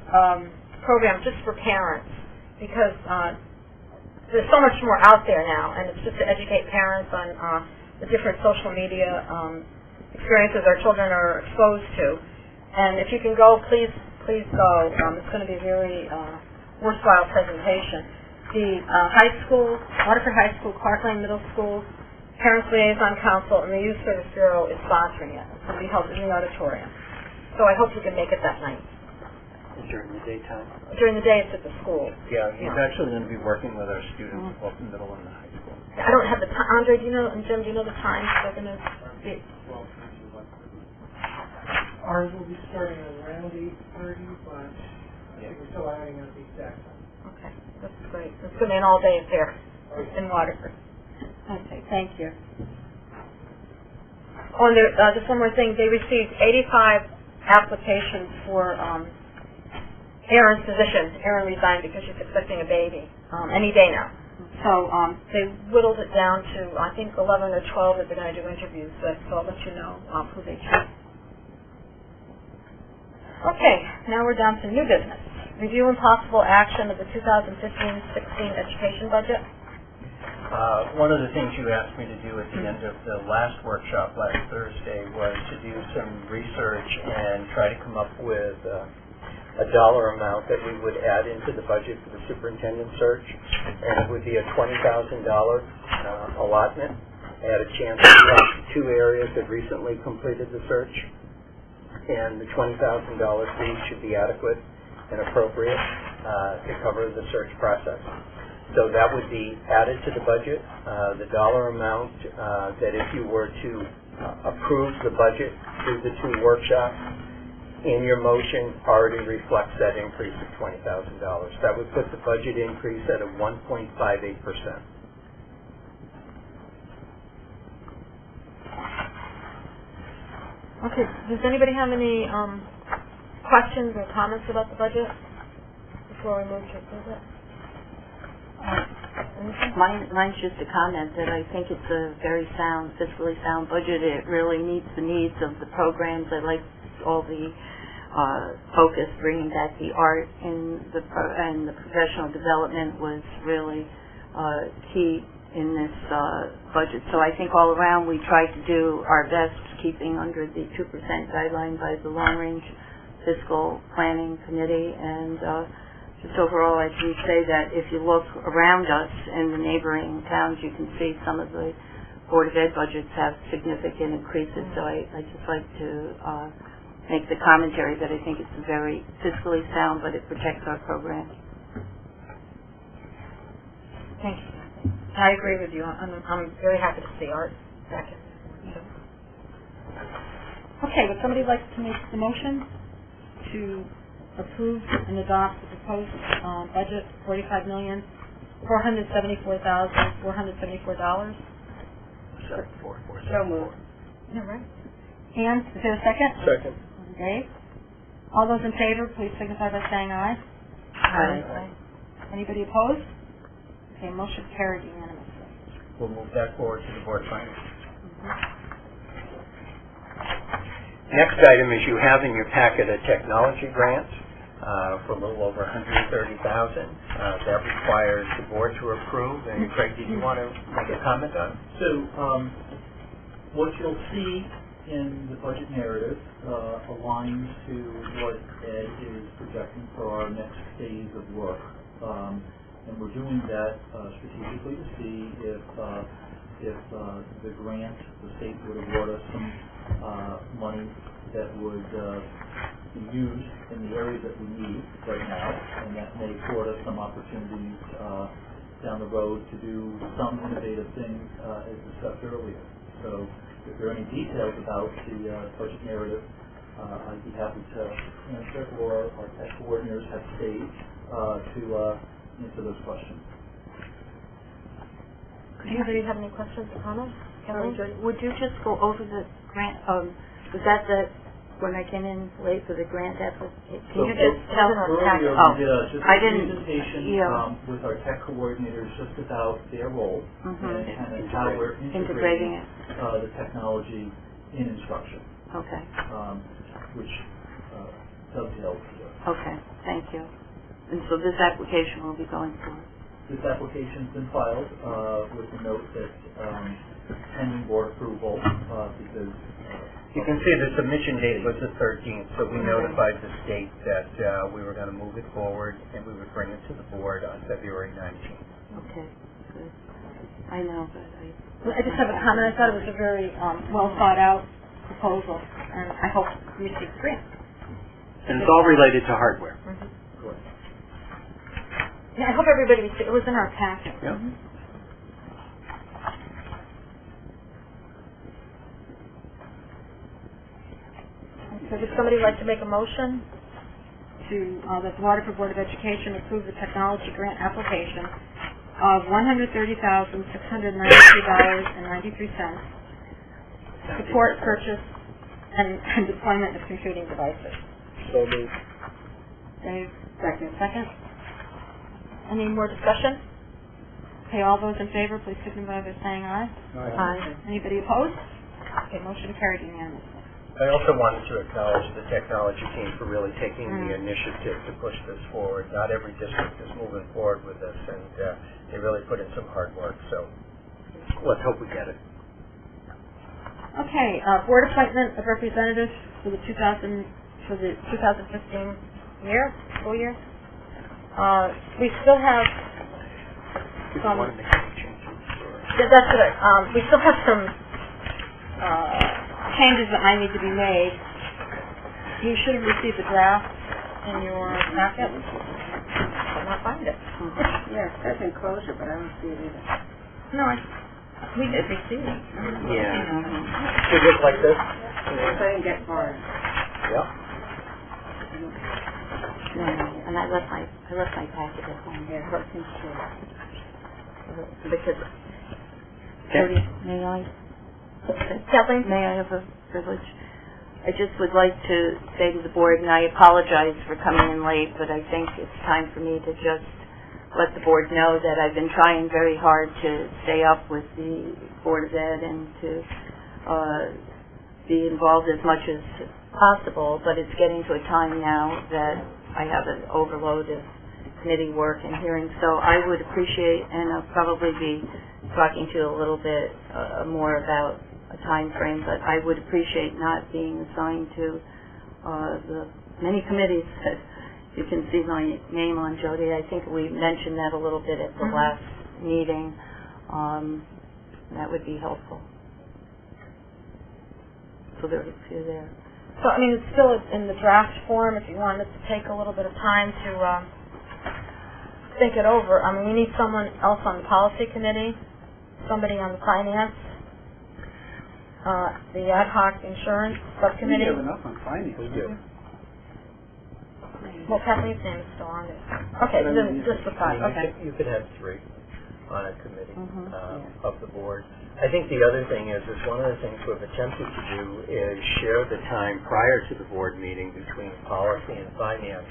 program just for parents, because there's so much more out there now, and it's just to educate parents on the different social media experiences our children are exposed to. And if you can go, please go. It's going to be a very worthwhile presentation. The high school, Waterford High School, Clark Lane Middle School, Parents Liaison Council, and the Youth Service Bureau is sponsoring it. It's going to be held in the auditorium. So I hope you can make it that night. During the daytime? During the day, it's at the school. Yeah, he's actually going to be working with our students, both in middle and the high school. I don't have the time. Andre, do you know, and Jim, do you know the times they're going to be? Ours will be starting around 8:30, but I think we're still ironing out the exact time. Okay, that's great. It's going to be an all-day affair in Waterford. Okay, thank you. Oh, and just one more thing. They received 85 applications for Erin's position. Erin resigned because she's expecting a baby any day now. So they whittled it down to, I think, 11 or 12 that they're going to do interviews with, so I'll let you know who they choose. Okay, now we're down to new business. Review and possible action of the 2015-16 education budget. One of the things you asked me to do at the end of the last workshop last Thursday was to do some research and try to come up with a dollar amount that we would add into the budget for the superintendent search, and it would be a $20,000 allotment. I had a chance to talk to 2 areas that recently completed the search, and the $20,000 fee should be adequate and appropriate to cover the search process. So that would be added to the budget. The dollar amount that if you were to approve the budget through the 2 workshops, in your motion already reflects that increase of $20,000. That would put the budget increase at a 1.58%. Okay, does anybody have any questions or comments about the budget before we move to approve it? Mine's just a comment that I think it's a very sound, fiscally sound budget. It really meets the needs of the programs. I like all the focus, bringing back the art and the professional development was really key in this budget. So I think all around we tried to do our best, keeping under the 2% guideline by the Long Range Fiscal Planning Committee, and just overall, I do say that if you look around us in the neighboring towns, you can see some of the Board of Ed budgets have significant increases. So I just like to make the commentary that I think it's very fiscally sound, but it protects our program. Thank you. I agree with you. I'm very happy to see art back in. Okay, would somebody like to make the motion to approve and adopt the proposed budget, $45,474,474? So moved. Yeah, right. And is there a second? Second. Okay. All those in favor, please signify by saying aye. Aye. Anybody opposed? Okay, motion carried unanimously. We'll move that forward to the Board of Finance. Next item is you have in your packet a technology grant for a little over $130,000. That requires the board to approve. And Craig, did you want to make a comment on it? So, what you'll see in the budget narrative aligns to what Ed is projecting for our next phase of work. And we're doing that strategically to see if the grant, the state would award us some money that would be used in the areas that we need right now, and that may afford us some opportunities down the road to do some innovative things as discussed earlier. So if there are any details about the budget narrative, I'd be happy to answer, or our tech coordinators have stayed to answer those questions. Anybody have any questions or comments? Would you just go over the grant, was that when I came in late for the grant application? Can you just tell us? Earlier we did just a I didn't, presentation with our tech coordinators just about their role and kind of how we're integrating it. The technology in instruction. Okay. Which dovetails here. Okay, thank you. And so this application will be going forward? This application's been filed with a note that pending board approval because you can see the submission date was the 13th, so we notified the state that we were going to move it forward and we would bring it to the board on February 19th. Okay, good. I know, but I just have a comment. I thought it was a very well thought out proposal, and I hope we receive the grant. And it's all related to hardware. Yeah, I hope everybody received it. It was in our packet. Yep. So would somebody like to make a motion? That the Waterford Board of Education approve the technology grant application of $130,693.93, support purchase and deployment of computing devices. So moved. Dave, second. Any more discussion? Okay, all those in favor, please signify by saying aye. Aye. Anybody opposed? Okay, motion carried unanimously. I also wanted to acknowledge the technology team for really taking the initiative to push this forward. Not every district is moving forward with this, and they really put in some hard work, so let's hope we get it. Okay, board appointment of representatives for the 2015 school year. We still have some. Want to make any changes? That's right. We still have some changes that might need to be made. You should have received the draft in your packet. I cannot find it. Yeah, it says enclosure, but I don't see it either. No, we did receive it. Yeah. Should look like this. I didn't get far. Yep. No, and I left my packet at home. Yeah, that seems true. Because, may I? Kathleen? May I have a privilege? I just would like to say to the board, and I apologize for coming in late, but I think it's time for me to just let the board know that I've been trying very hard to stay up with the Board of Ed and to be involved as much as possible, but it's getting to a time now that I have an overload of committee work and hearings, so I would appreciate, and I'll probably be talking to you a little bit more about a time frame, but I would appreciate not being assigned to the many committees that you can see my name on, Jody. I think we mentioned that a little bit at the last meeting. That would be helpful. So there's a few there. So, I mean, it's still in the draft form if you wanted to take a little bit of time to think it over. I mean, we need someone else on the policy committee, somebody on the finance, the ad hoc insurance subcommittee. We have enough on finance. We do. Well, Kathleen's name is still on it. Okay, then just the five, okay. You could have 3 on a committee of the board. I think the other thing is one of the things we've attempted to do is share the time prior to the board meeting between policy and finance.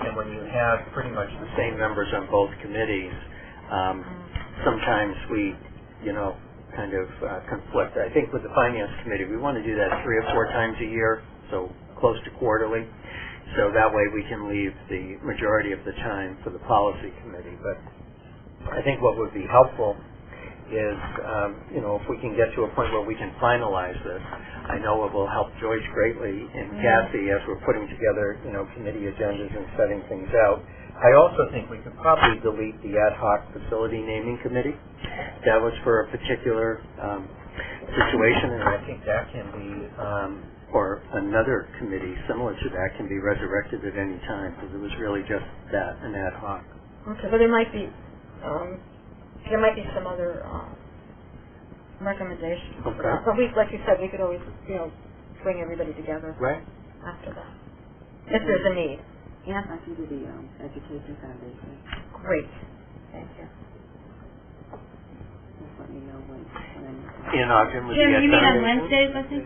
And when you have pretty much the same members on both committees, sometimes we, kind of conflict. I think with the Finance Committee, we want to do that 3 or 4 times a year, so close to quarterly. So that way we can leave the majority of the time for the Policy Committee. But I think what would be helpful is, if we can get to a point where we can finalize this. I know it will help Joyce greatly and Kathy as we're putting together, committee agendas and setting things out. I also think we could probably delete the ad hoc facility naming committee. That was for a particular situation, and I think that can be, or another committee similar to that can be resurrected at any time, because it was really just that, an ad hoc. Okay, but there might be some other recommendations. Okay. But like you said, we could always, bring everybody together. Right. After that, if there's a need. Yes, I can do the Education Foundation. Great. Thank you. Just let me know when Ian Ogden with Jim, the you mean on Foundation. Wednesdays, I think?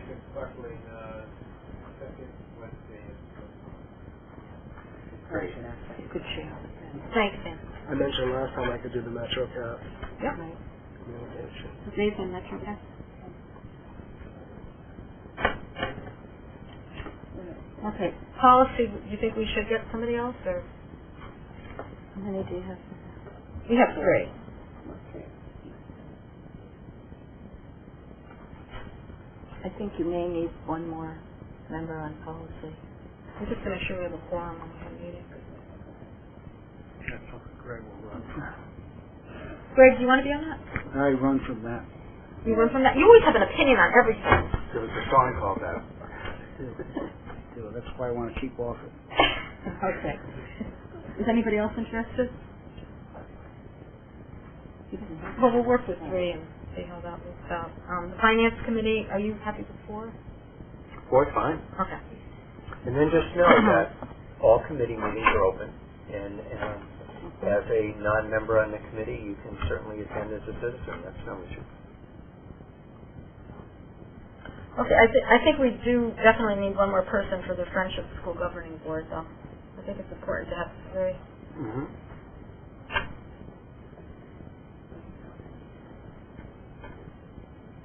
Great. Good share. Thanks, Dan. I mentioned last time I could do the MetroCast Yep. communication. Days on MetroCast. Okay. Policy, you think we should get somebody else, or? How many do you have? We have 3. Okay. I think you may need one more member on policy. I'm just going to make sure we have a quorum when we have a meeting. That's something Greg will run. Greg, do you want to be on that? I run from that. You run from that? You always have an opinion on everything. There was a song called that. That's why I want to keep off it. Okay. Is anybody else interested? Well, we'll work with 3 and see how that works out. The Finance Committee, are you happy with 4? 4's fine. Okay. And then just know that all committee meetings are open, and as a non-member on the committee, you can certainly attend as a citizen. That's no issue. Okay, I think we do definitely need one more person for the Friendship School Governing Board, though. I think it's important to have 3. Mm-hmm.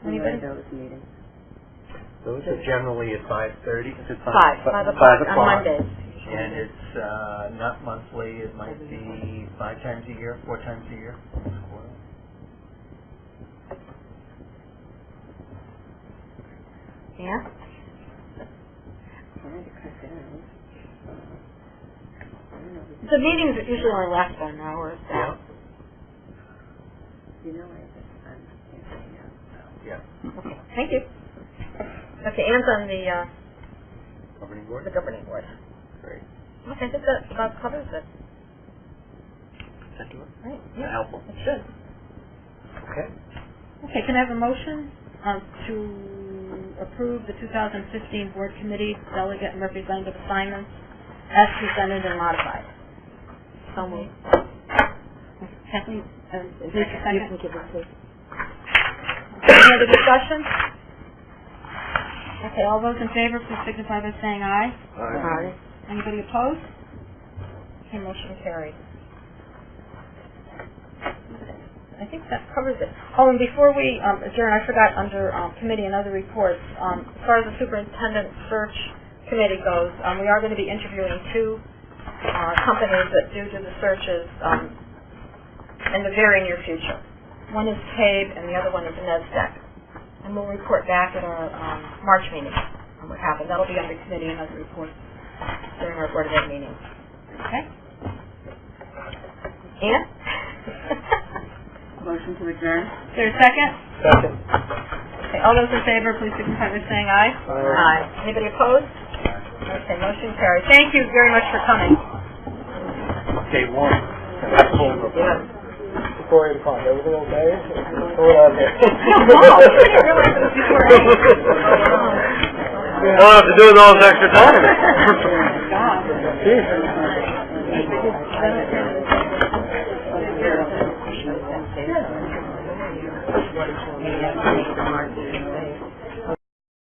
Anybody? Those meetings. Those are generally at 5:30. Is it 5 o'clock on Mondays. And it's not monthly. It might be 5 times a year, 4 times a year. Yeah? The meetings usually only last about an hour or so. Yeah. You know, Yeah. Okay, thank you. Okay, Ann's on the Governing board? the governing board. Great. Okay, I think that about covers it. That do it? Right. That helpful? It should. Okay. Okay, can I have a motion to approve the 2015 Board Committee Delegate and Representative assignments as presented and modified? So moved. Kathleen, You second. can give it to. Any other discussion? Okay, all those in favor, please signify by saying aye. Aye. Anybody opposed? Okay, motion carried. I think that covers it. Oh, and before we adjourn, I forgot under committee and other reports, as far as the superintendent search committee goes, we are going to be interviewing 2 companies that do the searches in the very near future. One is TABE and the other one is NESDEC. And we'll report back at our March meeting on what happened. That'll be under committee and other reports during our Board of Ed meeting. Okay? Ann? Motion to adjourn. Is there a second? Second. Okay, all those in favor, please signify by saying aye. Aye. Anybody opposed? Okay, motion carried. Thank you very much for coming. Okay, 1. Yeah. Before 8 o'clock, everything okay? Hold on there. Wow, you didn't realize it was before 8. We'll have to do it all this extra time. God.